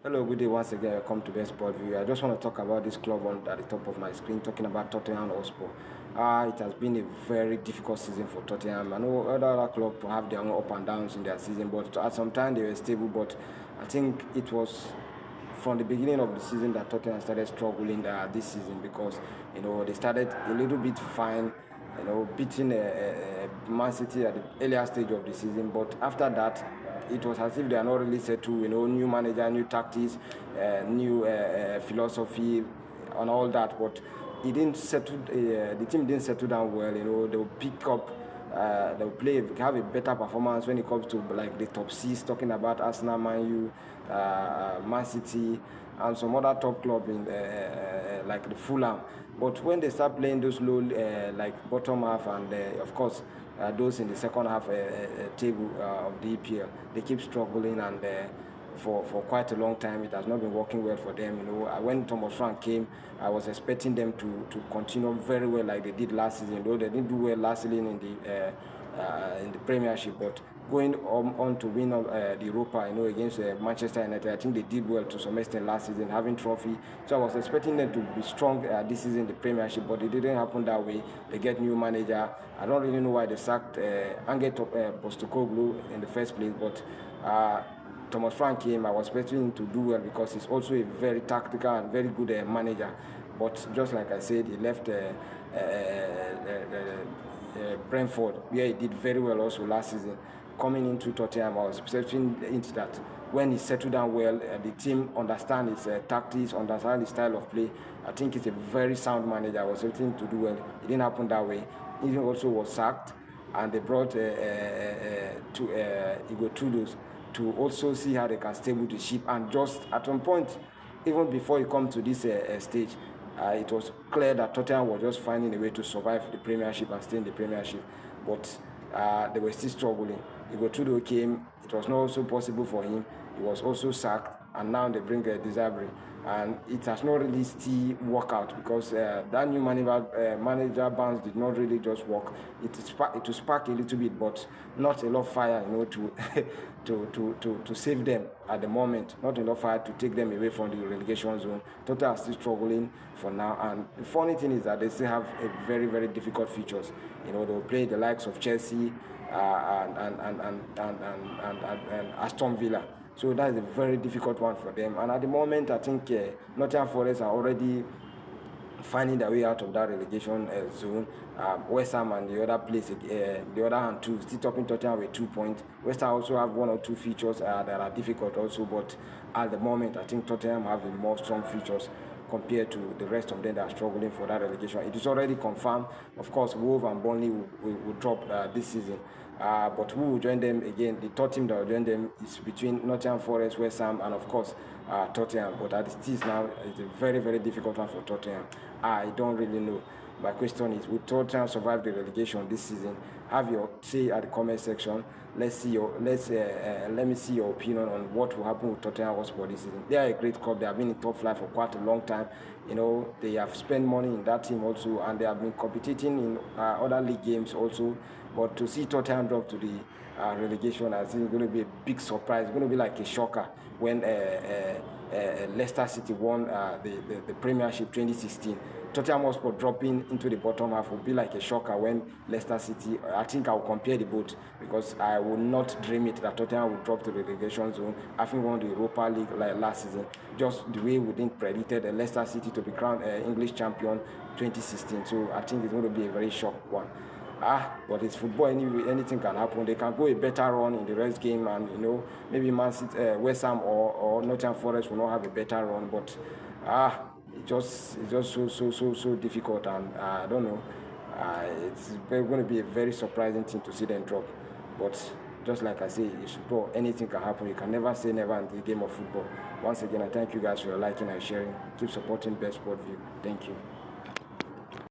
Hello, good day once again. Welcome to Best Sport View. I just want to talk about this club on at the top of my screen, talking about Tottenham Hotspur. It has been a very difficult season for Tottenham. I know other clubs have their own up and downs in their season, but at some time they were stable. But I think it was from the beginning of the season that Tottenham started struggling this season because they started a little bit fine, beating Man City at the earlier stage of the season. But after that, it was as if they are not really settled. New manager, new tactics, new philosophy, and all that. But it didn't settle. The team didn't settle down well. They'll pick up. They'll have a better performance when it comes to like the top six. Talking about Arsenal, Man U, Man City, and some other top club in like the Fulham. But when they start playing those low, like bottom half, and of course those in the second half table of the EPL, they keep struggling and. For quite a long time, it has not been working well for them. When Thomas Frank came, I was expecting them to continue very well like they did last season. Though they didn't do well last season in the Premiership, but going on to win the Europa, against Manchester United, I think they did well to some extent last season, having trophy. So I was expecting them to be strong this season in the Premiership, but it didn't happen that way. They get new manager. I don't really know why they sacked Ange Postecoglou in the first place, but. Thomas Frank came, I was expecting him to do well because he's also a very tactical and very good manager. But just like I said, he left Brentford, where he did very well also last season. Coming into Tottenham, I was expecting into that when he settled down well, the team understand his tactics, understand his style of play. I think he's a very sound manager. I was expecting him to do well. It didn't happen that way. He also was sacked, and they brought Igor Tudors to also see how they can stable the ship. And just at one point, even before you come to this stage, it was clear that Tottenham was just finding a way to survive the Premiership and stay in the Premiership. But they were still struggling. Igor Tudor came, it was not also possible for him. He was also sacked, and now they bring Desabri. And it has not really still work out because that new manager Barnes did not really just work. It will spark a little bit, but not enough fire, to to save them at the moment. Not enough fire to take them away from the relegation zone. Tottenham are still struggling for now, and the funny thing is that they still have a very very difficult features. They'll play the likes of Chelsea and Aston Villa. So that is a very difficult one for them. And at the moment, I think Nottingham Forest are already finding their way out of that relegation zone. West Ham and the other place, the other hand too, still topping Tottenham with 2 points. West Ham also have one or two features that are difficult also, but at the moment, I think Tottenham have a more strong features compared to the rest of them that are struggling for that relegation. It is already confirmed. Of course, Wolves and Burnley will drop this season. But who will join them again? The third team that will join them is between Nottingham Forest, West Ham, and of course Tottenham. But at it is now, it's a very, very difficult one for Tottenham. I don't really know. My question is, will Tottenham survive the relegation this season? Have your say at the comment section. Let me see your opinion on what will happen with Tottenham Hotspur this season. They are a great club. They have been in top flight for quite a long time. They have spent money in that team also, and they have been competing in other league games also. But to see Tottenham drop to the relegation, I think it's going to be a big surprise. It's going to be like a shocker when Leicester City won the Premiership 2016. Tottenham Hotspur dropping into the bottom half will be like a shocker when Leicester City. I think I will compare the both because I will not dream it that Tottenham will drop to the relegation zone having won the Europa League like last season. Just the way we didn't predicted Leicester City to be crowned English champion 2016. So I think it's going to be a very shock one. But it's football anyway. Anything can happen. They can go a better run in the rest game, and maybe Man City, West Ham or Nottingham Forest will not have a better run. But it's just so difficult, and I don't know. It's going to be a very surprising thing to see them drop. But just like I say, in football, anything can happen. You can never say never in the game of football. Once again, I thank you guys for your liking and sharing. Keep supporting Best Sport View. Thank you.